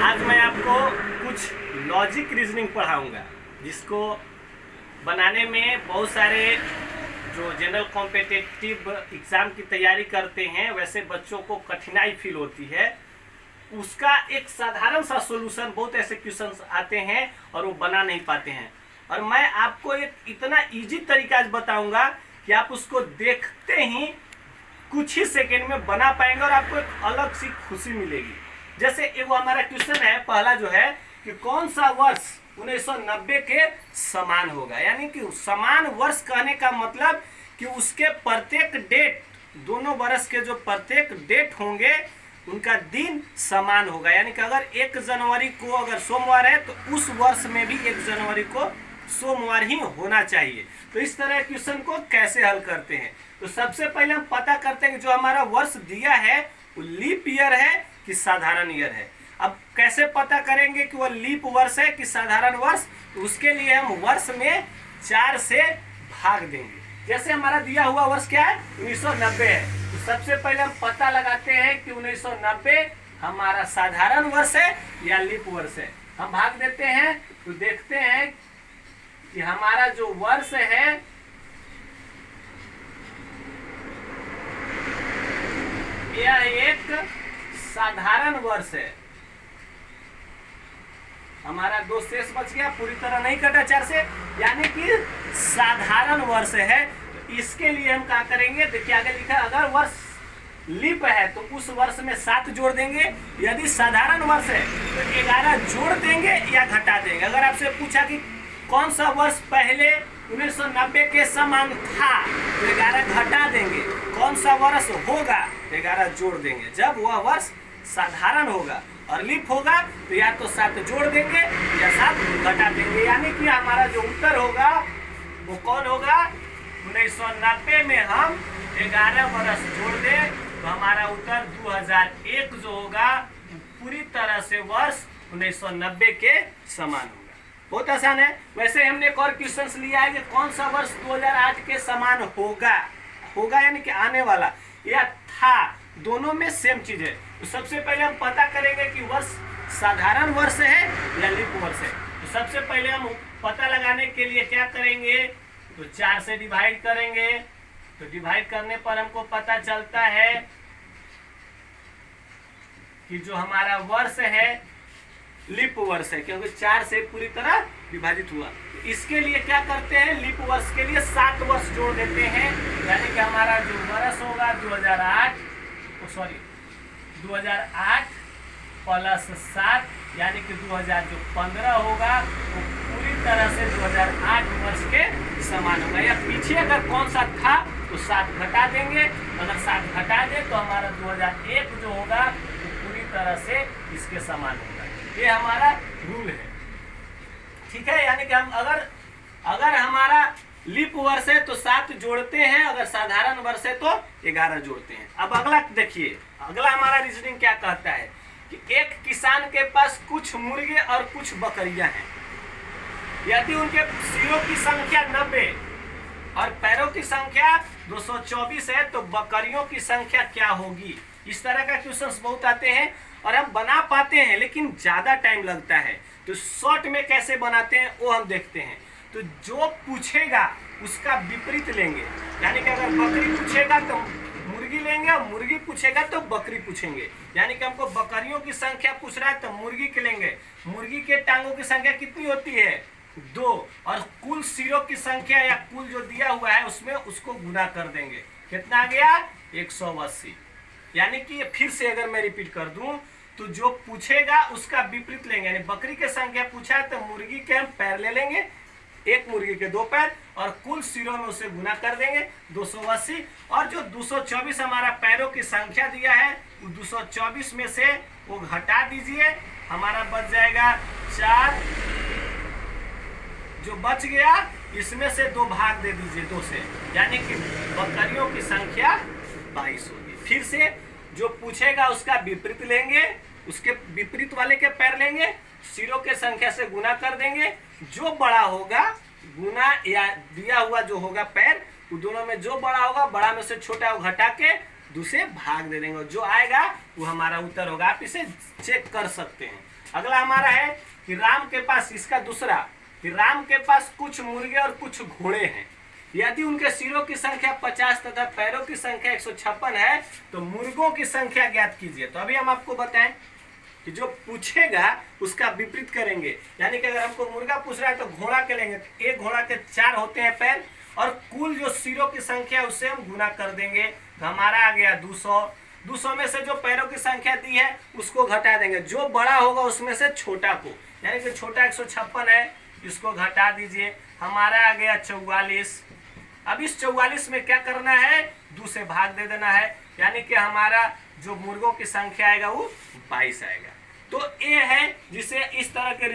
आज मैं आपको कुछ लॉजिक रीजनिंग पढ़ाऊंगा, जिसको बनाने में बहुत सारे जो जनरल कॉम्पिटिटिव एग्ज़ाम की तैयारी करते हैं वैसे बच्चों को कठिनाई फील होती है। उसका एक साधारण सा सॉल्यूशन, बहुत ऐसे क्वेश्चंस आते हैं और वो बना नहीं पाते हैं, और मैं आपको एक इतना इजी तरीका आज बताऊंगा कि आप उसको देखते ही कुछ ही सेकेंड में बना पाएंगे और आपको एक अलग सी खुशी मिलेगी। जैसे एक हमारा क्वेश्चन है, पहला जो है कि कौन सा वर्ष 1990 के समान होगा। यानी कि समान वर्ष कहने का मतलब कि उसके प्रत्येक डेट, दोनों वर्ष के जो प्रत्येक डेट होंगे उनका दिन समान होगा। यानी कि अगर 1 जनवरी को अगर सोमवार है तो उस वर्ष में भी 1 जनवरी को सोमवार ही होना चाहिए। तो इस तरह क्वेश्चन को कैसे हल करते हैं, तो सबसे पहले हम पता करते हैं कि जो हमारा वर्ष दिया है वो लीप ईयर है कि साधारण ईयर है। अब कैसे पता करेंगे कि वो लीप वर्ष है कि साधारण वर्ष, तो उसके लिए हम वर्ष में 4 से भाग देंगे। जैसे हमारा दिया हुआ वर्ष क्या है, 1990 है, तो सबसे पहले हम पता लगाते हैं कि 1990 हमारा साधारण वर्ष है या लीप वर्ष है। हम भाग देते हैं तो देखते हैं कि हमारा जो वर्ष है यह एक साधारण वर्ष है। हमारा 2 शेष बच गया, पूरी तरह नहीं कटा 4 से, यानी कि साधारण वर्ष है। तो इसके लिए हम क्या करेंगे, देखिए आगे लिखा, अगर वर्ष लीप है तो उस वर्ष में 7 जोड़ देंगे। यदि साधारण वर्ष है तो 11 जोड़ देंगे या घटा देंगे। अगर आपसे पूछा कि कौन सा वर्ष पहले 1990 के समान था तो 11 घटा देंगे। कौन सा वर्ष होगा, 11 जोड़ देंगे। जब वह वर्ष साधारण होगा और लीप होगा तो या तो 7 जोड़ देंगे या 7 घटा देंगे। यानी कि हमारा जो उत्तर होगा वो कौन होगा, 1990 में हम 11 वर्ष जोड़ दें तो हमारा उत्तर 2001 जो होगा पूरी तरह से वर्ष 1990 के समान होगा। बहुत आसान है। वैसे हमने एक और क्वेश्चन लिया है कि कौन सा वर्ष 2008 के समान होगा यानी कि आने वाला या था, दोनों में सेम चीज है। तो सबसे पहले हम पता करेंगे कि वर्ष साधारण वर्ष है या लीप वर्ष है। तो सबसे पहले हम पता लगाने के लिए क्या करेंगे, तो 4 से डिवाइड करेंगे। तो डिवाइड करने पर हमको पता चलता है कि जो हमारा वर्ष है लीप वर्ष है, क्योंकि 4 से पूरी तरह विभाजित हुआ। तो इसके लिए क्या करते हैं, लीप वर्ष के लिए 7 वर्ष जोड़ देते हैं। यानी कि हमारा जो वर्ष होगा 2008 प्लस 7 यानी कि 2015 होगा वो पूरी तरह से 2008 वर्ष के समान होगा। या पीछे अगर कौन सा था तो 7 घटा देंगे। अगर 7 घटा दे तो हमारा 2001 जो होगा वो पूरी तरह से इसके समान होगा। ये हमारा रूल है, ठीक है। यानी कि हम अगर हमारा लीप वर्ष है तो 7 जोड़ते हैं, अगर साधारण वर्ष है तो 11 जोड़ते हैं। अब अगला देखिए, अगला हमारा रीजनिंग क्या कहता है कि एक किसान के पास कुछ मुर्गे और कुछ बकरियां हैं। यदि उनके सिरों की संख्या 90 और पैरों की संख्या 224 है तो बकरियों की संख्या क्या होगी। इस तरह का क्वेश्चंस बहुत आते हैं और हम बना पाते हैं लेकिन ज़्यादा टाइम लगता है। तो शॉर्ट में कैसे बनाते हैं वो हम देखते हैं। तो जो पूछेगा उसका विपरीत लेंगे। यानी कि अगर बकरी पूछेगा तो मुर्गी लेंगे और मुर्गी पूछेगा तो बकरी पूछेंगे। यानी कि हमको बकरियों की संख्या पूछ रहा है तो मुर्गी के लेंगे। मुर्गी के टांगों की संख्या कितनी होती है, 2, और कुल सिरों की संख्या या कुल जो दिया हुआ है उसमें उसको गुना कर देंगे। कितना आ गया, 180। यानी कि फिर से अगर मैं रिपीट कर दूं तो जो पूछेगा उसका विपरीत लेंगे। यानी बकरी की संख्या पूछा है तो मुर्गी के हम पैर ले लेंगे, एक मुर्गी के 2 पैर, और कुल सिरों में उसे गुना कर देंगे 280। और जो 224 हमारा पैरों की संख्या दिया है 224 में से वो घटा दीजिए, हमारा बच जाएगा 4। जो बच गया इसमें से 2 भाग दे दीजिए 2 से, यानी कि बकरियों की संख्या 22 होगी। फिर से जो पूछेगा उसका विपरीत लेंगे, उसके विपरीत वाले के पैर लेंगे, सिरों के संख्या से गुना कर देंगे। जो बड़ा होगा गुना या दिया हुआ जो होगा पैर, दोनों में जो बड़ा होगा बड़ा में से छोटा घटा के 2 से भाग दे देंगे, जो आएगा वो हमारा उत्तर होगा। आप इसे चेक कर सकते हैं। अगला हमारा है कि राम के पास, इसका दूसरा, कि राम के पास कुछ मुर्गे और कुछ घोड़े हैं। यदि उनके सिरों की संख्या 50 तथा पैरों की संख्या 156 है तो मुर्गों की संख्या ज्ञात कीजिए। तो अभी हम आपको बताएं कि जो पूछेगा उसका विपरीत करेंगे, यानी कि अगर हमको मुर्गा पूछ रहा है तो घोड़ा के लेंगे, तो एक घोड़ा के 4 होते हैं पैर, और कुल जो सिरों की संख्या उससे हम गुना कर देंगे, तो हमारा आ गया 200। 200 में से जो पैरों की संख्या दी है उसको घटा देंगे, जो बड़ा होगा उसमें से छोटा को, यानी कि छोटा 156 है, इसको घटा दीजिए, हमारा आ गया 44। अब इस 44 में क्या करना है, 2 से भाग दे देना है, यानी कि हमारा जो मुर्गों की संख्या आएगा वो 22 आएगा। तो ये है जिसे इस तरह के